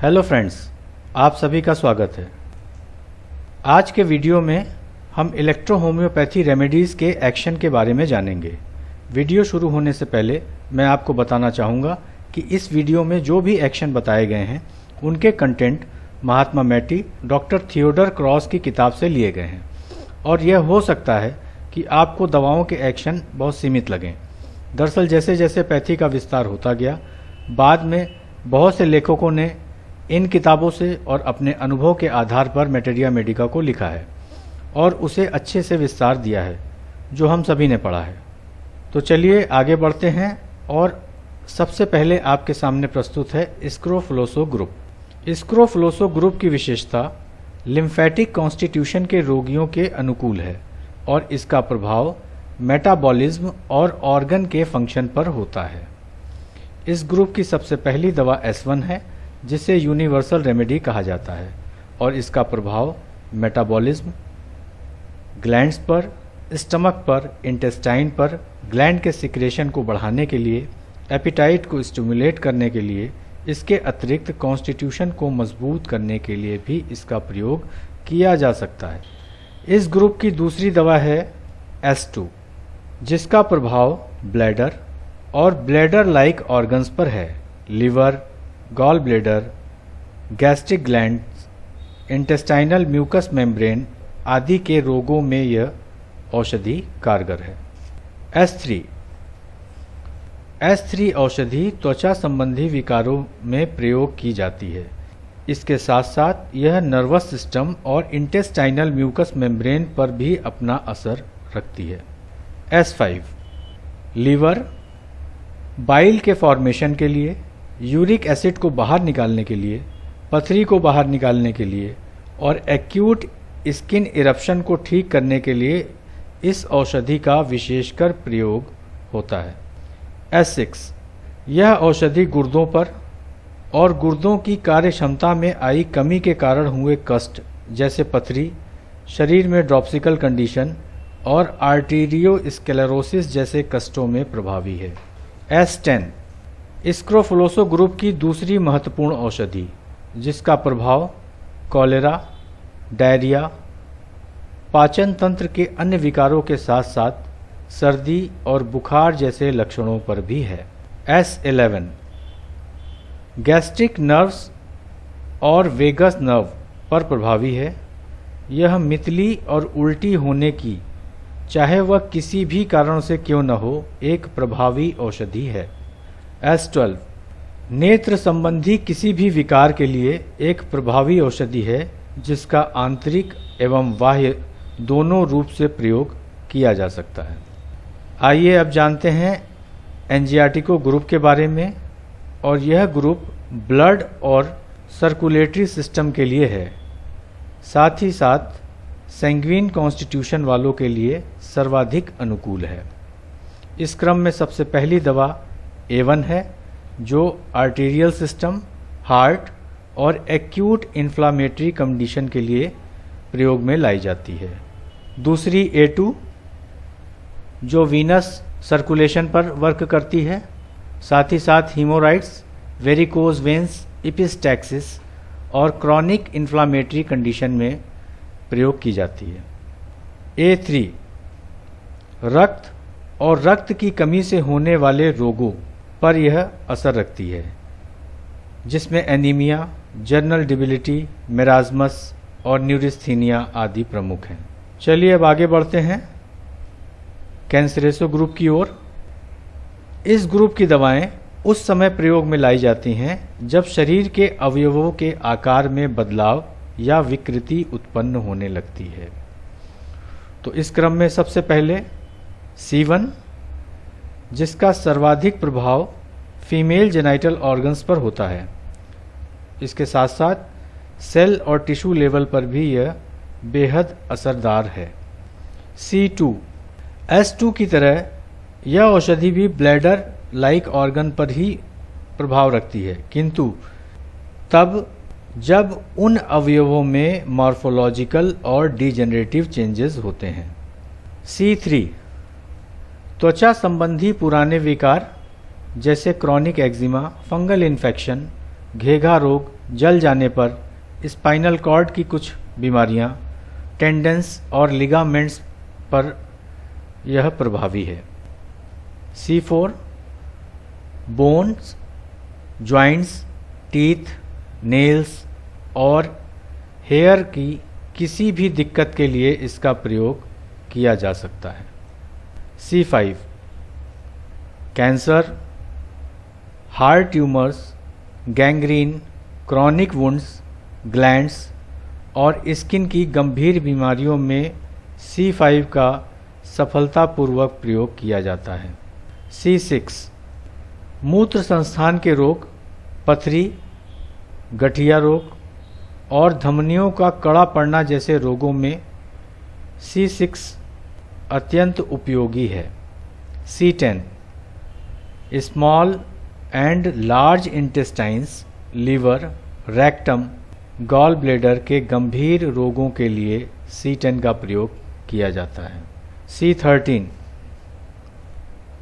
Hello friends, आप सभी का स्वागत है। आज के वीडियो में हम इलेक्ट्रो होम्योपैथी रेमेडीज़ के एक्शन के बारे में जानेंगे। वीडियो शुरू होने से पहले मैं आपको बताना चाहूँगा कि इस वीडियो में जो भी एक्शन बताए गए हैं उनके कंटेंट महात्मा मैटी डॉक्टर थियोडर क्रॉस की किताब से लिए गए हैं और यह हो सकता है कि आपको दवाओं के एक्शन बहुत सीमित लगें। दरअसल जैसे जैसे पैथी का विस्तार होता गया, बाद में बहुत से लेखकों ने इन किताबों से और अपने अनुभव के आधार पर मैटेरिया मेडिका को लिखा है और उसे अच्छे से विस्तार दिया है, जो हम सभी ने पढ़ा है। तो चलिए आगे बढ़ते हैं और सबसे पहले आपके सामने प्रस्तुत है स्क्रोफुलोसो ग्रुप। स्क्रोफुलोसो ग्रुप की विशेषता लिम्फेटिक कॉन्स्टिट्यूशन के रोगियों के अनुकूल है और इसका प्रभाव मेटाबॉलिज्म और ऑर्गन के फंक्शन पर होता है। इस ग्रुप की सबसे पहली दवा S1 है, जिसे यूनिवर्सल रेमेडी कहा जाता है और इसका प्रभाव मेटाबॉलिज्म, ग्लैंड्स पर, स्टमक पर, इंटेस्टाइन पर, ग्लैंड के सिक्रेशन को बढ़ाने के लिए, एपिटाइट को स्टिमुलेट करने के लिए, इसके अतिरिक्त कॉन्स्टिट्यूशन को मजबूत करने के लिए भी इसका प्रयोग किया जा सकता है। इस ग्रुप की दूसरी दवा है S2, जिसका प्रभाव ब्लैडर और ब्लैडर लाइक ऑर्गन्स पर है। Liver, gall bladder, gastric glands, intestinal mucous membrane आदि के रोगों में यह औषधि कारगर है। S3 औषधि त्वचा संबंधी विकारों में प्रयोग की जाती है। इसके साथ साथ यह नर्वस सिस्टम और इंटेस्टाइनल म्यूकस मेम्ब्रेन पर भी अपना असर रखती है। S5 लीवर, बाइल के फॉर्मेशन के लिए, यूरिक एसिड को बाहर निकालने के लिए, पथरी को बाहर निकालने के लिए और एक्यूट स्किन इरप्शन को ठीक करने के लिए इस औषधि का विशेषकर प्रयोग होता है। S6 यह औषधि गुर्दों पर और गुर्दों की कार्य क्षमता में आई कमी के कारण हुए कष्ट जैसे पथरी, शरीर में ड्रॉप्सिकल कंडीशन और आर्टीरियोस्क्लेरोसिस जैसे कष्टों में प्रभावी है। S10 स्क्रोफुलोसो ग्रुप की दूसरी महत्वपूर्ण औषधि, जिसका प्रभाव कॉलेरा, डायरिया, पाचन तंत्र के अन्य विकारों के साथ साथ सर्दी और बुखार जैसे लक्षणों पर भी है। S11 गैस्ट्रिक नर्व्स और वेगस नर्व पर प्रभावी है। यह मितली और उल्टी होने की, चाहे वह किसी भी कारण से क्यों न हो, एक प्रभावी औषधि है। S12 नेत्र संबंधी किसी भी विकार के लिए एक प्रभावी औषधि है, जिसका आंतरिक एवं बाह्य दोनों रूप से प्रयोग किया जा सकता है। आइए अब जानते हैं एंजियाटिको ग्रुप के बारे में, और यह ग्रुप ब्लड और सर्कुलेटरी सिस्टम के लिए है, साथ ही साथ सैंग्विन कॉन्स्टिट्यूशन वालों के लिए सर्वाधिक अनुकूल है। इस क्रम में सबसे पहली दवा A1 है, जो आर्टीरियल सिस्टम, हार्ट और एक्यूट इन्फ्लामेटरी कंडीशन के लिए प्रयोग में लाई जाती है। दूसरी A2, जो वीनस सर्कुलेशन पर वर्क करती है, साथ ही साथ हीमोराइड्स, वेरिकोज वेंस, इपिस्टैक्सिस और क्रॉनिक इन्फ्लामेटरी कंडीशन में प्रयोग की जाती है। A3 रक्त और रक्त की कमी से होने वाले रोगों पर यह असर रखती है, जिसमें एनीमिया, जर्नल डिबिलिटी, मेरास्मस और न्यूरिस्थीनिया आदि प्रमुख हैं। चलिए अब आगे बढ़ते हैं कैंसरेसो ग्रुप की ओर। इस ग्रुप की दवाएं उस समय प्रयोग में लाई जाती हैं जब शरीर के अवयवों के आकार में बदलाव या विकृति उत्पन्न होने लगती है। तो इस क्रम में सबसे पहले C1, जिसका सर्वाधिक प्रभाव फीमेल जेनाइटल ऑर्गन्स पर होता है। इसके साथ साथ सेल और टिश्यू लेवल पर भी यह बेहद असरदार है। C2 S2 की तरह यह औषधि भी ब्लैडर लाइक ऑर्गन पर ही प्रभाव रखती है, किंतु तब जब उन अवयवों में मॉर्फोलॉजिकल और डिजेनरेटिव चेंजेस होते हैं। C3 त्वचा संबंधी पुराने विकार जैसे क्रॉनिक एक्जिमा, फंगल इन्फेक्शन, घेघा रोग, जल जाने पर, स्पाइनल कॉर्ड की कुछ बीमारियां, टेंडेंस और लिगामेंट्स पर यह प्रभावी है। C4 bones, joints, teeth, nails और हेयर की किसी भी दिक्कत के लिए इसका प्रयोग किया जा सकता है। C5 cancer, heart tumours, gangrene, chronic wounds, glands और स्किन की गंभीर बीमारियों में C5 का सफलतापूर्वक प्रयोग किया जाता है। C6 मूत्र संस्थान के रोग, पथरी, गठिया रोग और धमनियों का कड़ा पड़ना जैसे रोगों में C6 अत्यंत उपयोगी है। C10 small and large intestines, liver, rectum, gall bladder के गंभीर रोगों के लिए C10 का प्रयोग किया जाता है। C13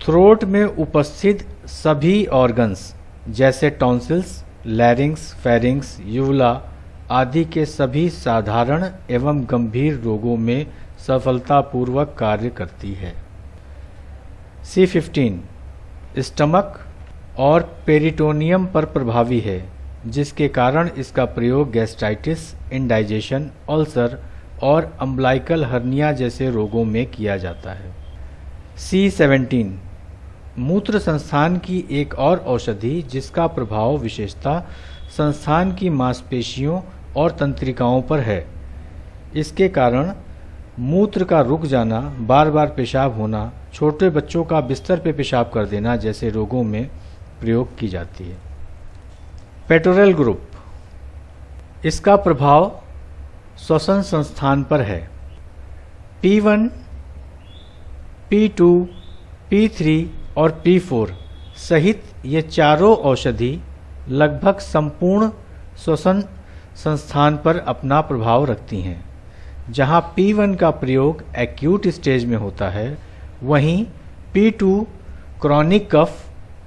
थ्रोट में उपस्थित सभी ऑर्गन्स जैसे टॉन्सिल्स, लैरिंग्स, फेरिंग्स, यूवुला आदि के सभी साधारण एवं गंभीर रोगों में सफलतापूर्वक कार्य करती है। C15 स्टमक और पेरिटोनियम पर प्रभावी है, जिसके कारण इसका प्रयोग गैस्ट्राइटिस, इंडाइजेशन, अल्सर और अम्बलाइकल हर्निया जैसे रोगों में किया जाता है। C17 मूत्र संस्थान की एक और औषधि जिसका प्रभाव विशेषतः संस्थान की मांसपेशियों और तंत्रिकाओं पर है। इसके कारण मूत्र का रुक जाना, बार बार पेशाब होना, छोटे बच्चों का बिस्तर पे पेशाब कर देना जैसे रोगों में प्रयोग की जाती है। पेटोरल ग्रुप, इसका प्रभाव श्वसन संस्थान पर है। P1, P2, P3 और P4 सहित ये चारों औषधि लगभग संपूर्ण श्वसन संस्थान पर अपना प्रभाव रखती हैं। जहां P1 का प्रयोग एक्यूट स्टेज में होता है, वहीं P2 क्रॉनिक कफ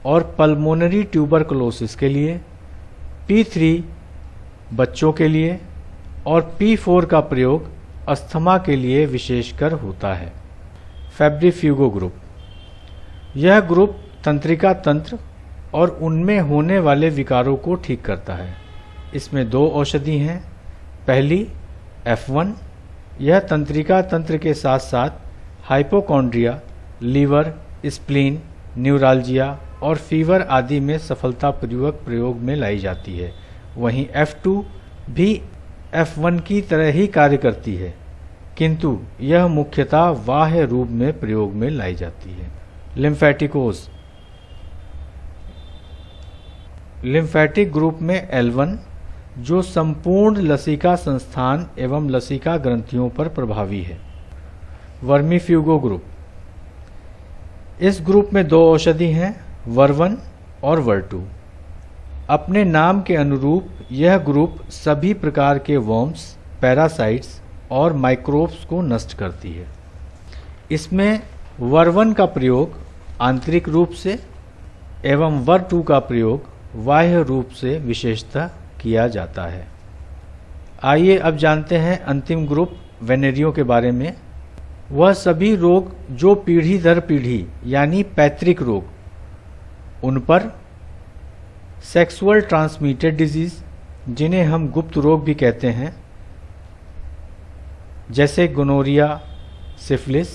और पल्मोनरी ट्यूबरकुलोसिस के लिए, P3 बच्चों के लिए और P4 का प्रयोग अस्थमा के लिए विशेषकर होता है। फेब्रिफ्यूगो ग्रुप, यह ग्रुप तंत्रिका तंत्र और उनमें होने वाले विकारों को ठीक करता है। इसमें दो औषधि हैं। पहली F1, यह तंत्रिका तंत्र के साथ साथ हाइपोकॉन्ड्रिया, लीवर, स्प्लीन, न्यूराल्जिया और फीवर आदि में सफलतापूर्वक प्रयोग में लाई जाती है। वहीं F2 भी F1 की तरह ही कार्य करती है, किंतु यह मुख्यतः बाह्य रूप में प्रयोग में लाई जाती है। लिम्फेटिकोस, लिम्फेटिक ग्रुप में L1 जो संपूर्ण लसिका संस्थान एवं लसिका ग्रंथियों पर प्रभावी है। वर्मीफ्यूगो ग्रुप, इस ग्रुप में दो औषधि हैं, वर्वन और वर्टू। अपने नाम के अनुरूप यह ग्रुप सभी प्रकार के वर्म्स, पैरासाइट्स और माइक्रोब्स को नष्ट करती है। इसमें वर्वन का प्रयोग आंतरिक रूप से एवं वर्टू का प्रयोग बाह्य रूप से विशेषतः किया जाता है। आइए अब जानते हैं अंतिम ग्रुप वेनेरियो के बारे में। वह सभी रोग जो पीढ़ी दर पीढ़ी यानी पैतृक रोग, उन पर सेक्सुअल ट्रांसमिटेड डिजीज, जिन्हें हम गुप्त रोग भी कहते हैं, जैसे गोनोरिया, सिफिलिस,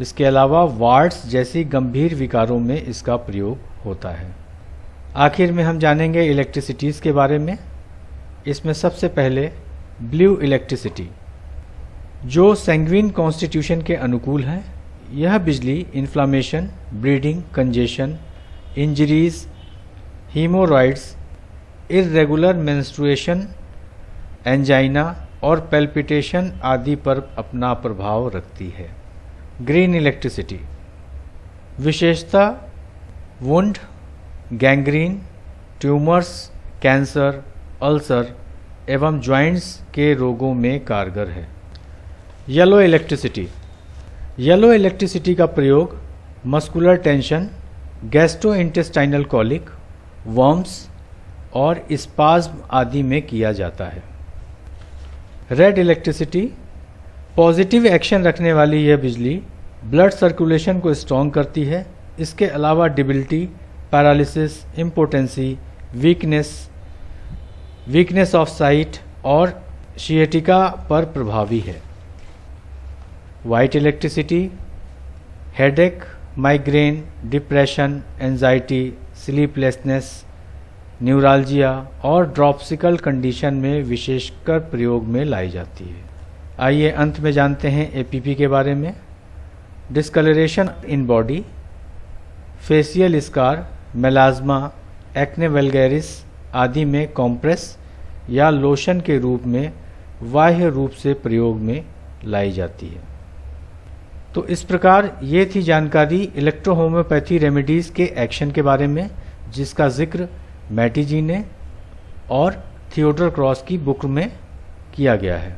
इसके अलावा वार्ड्स जैसी गंभीर विकारों में इसका प्रयोग होता है। आखिर में हम जानेंगे इलेक्ट्रिसिटीज़ के बारे में। इसमें सबसे पहले ब्लू इलेक्ट्रिसिटी, जो सैंग्विन कॉन्स्टिट्यूशन के अनुकूल है। यह बिजली inflammation, bleeding, congestion, injuries, haemorrhoids, irregular menstruation, angina और पैल्पिटेशन आदि पर अपना प्रभाव रखती है। ग्रीन इलेक्ट्रिसिटी विशेषतः wound, gangrene, tumours, cancer, ulcer एवं जॉइंट्स के रोगों में कारगर है। येलो इलेक्ट्रिसिटी, येलो इलेक्ट्रिसिटी का प्रयोग muscular tension, gastrointestinal colic, worms, और स्पाज्म आदि में किया जाता है। रेड इलेक्ट्रिसिटी, पॉजिटिव एक्शन रखने वाली यह बिजली ब्लड सर्कुलेशन को स्ट्रॉन्ग करती है। इसके अलावा debility, paralysis, impotency, weakness of sight और सिएटिका पर प्रभावी है। White electricity, headache, migraine, depression, anxiety, sleeplessness, neuralgia और ड्रॉप्सिकल कंडीशन में विशेषकर प्रयोग में लाई जाती है। आइए अंत में जानते हैं एपीपी के बारे में। Discolouration in body, facial scar, melasma, acne vulgaris आदि में कॉम्प्रेस या लोशन के रूप में बाह्य रूप से प्रयोग में लाई जाती है। तो इस प्रकार ये थी जानकारी इलेक्ट्रोहोम्योपैथी रेमेडीज़ के एक्शन के बारे में, जिसका जिक्र मैटी जी ने और थियोडोर क्रॉस की बुक में किया गया है।